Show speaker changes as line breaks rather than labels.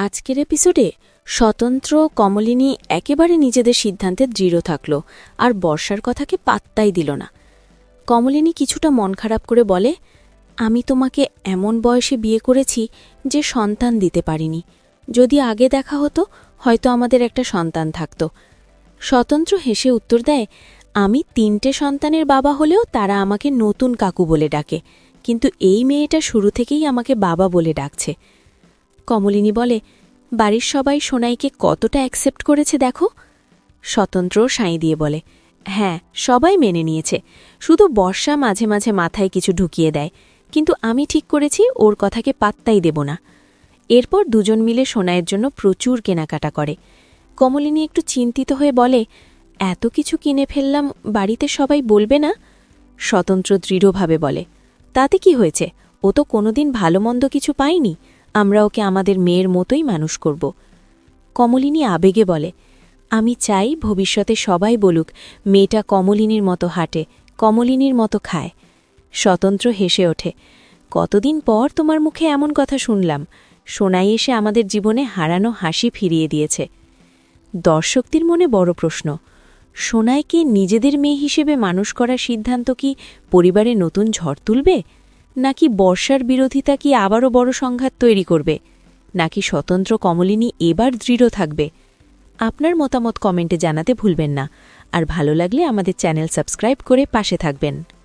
আজকের এপিসোডে স্বতন্ত্র কমলিনী একেবারে নিজেদের সিদ্ধান্তে দৃঢ় থাকল আর বর্ষার কথাকে পাত্তাই দিল না। কমলিনী কিছুটা মন খারাপ করে বলে, আমি তোমাকে এমন বয়সে বিয়ে করেছি যে সন্তান দিতে পারিনি। যদি আগে দেখা হতো হয়তো আমাদের একটা সন্তান থাকত। স্বতন্ত্র হেসে উত্তর দেয়, আমি 3টে সন্তানের বাবা হলেও তারা আমাকে নতুন কাকু বলে ডাকে, কিন্তু এই মেয়েটা শুরু থেকেই আমাকে বাবা বলে ডাকছে। কমলিনী বলে, বাড়ির সবাই সোনাইকে কতটা অ্যাকসেপ্ট করেছে দেখো। স্বতন্ত্র সাঁই দিয়ে বলে, হ্যাঁ, সবাই মেনে নিয়েছে, শুধু বর্ষা মাঝে মাঝে মাথায় কিছু ঢুকিয়ে দেয়, কিন্তু আমি ঠিক করেছি ওর কথাকে পাত্তাই দেব না। এরপর দুজন মিলে সোনাইয়ের জন্য প্রচুর কেনাকাটা করে। কমলিনী একটু চিন্তিত হয়ে বলে, এত কিছু কিনে ফেললাম, বাড়িতে সবাই বলবে না? স্বতন্ত্র দৃঢ়ভাবে বলে, তাতে কি হয়েছে, ও তো কোনোদিন ভালো মন্দ কিছু পায়নি, আমরা ওকে আমাদের মেয়ের মতোই মানুষ করব। কমলিনী আবেগে বলে, আমি চাই ভবিষ্যতে সবাই বলুক মেয়েটা কমলিনীর মতো হাঁটে, কমলিনীর মতো খায়। স্বতন্ত্র হেসে ওঠে, কতদিন পর তোমার মুখে এমন কথা শুনলাম। সোনাই এসে আমাদের জীবনে হারানো হাসি ফিরিয়ে দিয়েছে। দর্শকদের মনে বড় প্রশ্ন, সোনাইকে নিজেদের মেয়ে হিসেবে মানুষ করার সিদ্ধান্ত কি পরিবারে নতুন ঝড় তুলবে, নাকি বর্ষার বিরোধিতা কি আবারও বড় সংঘাত তৈরি করবে, নাকি স্বতন্ত্র কমলিনী এবার দৃঢ় থাকবে? আপনার মতামত কমেন্টে জানাতে ভুলবেন না, আর ভালো লাগলে আমাদের চ্যানেল সাবস্ক্রাইব করে পাশে থাকবেন।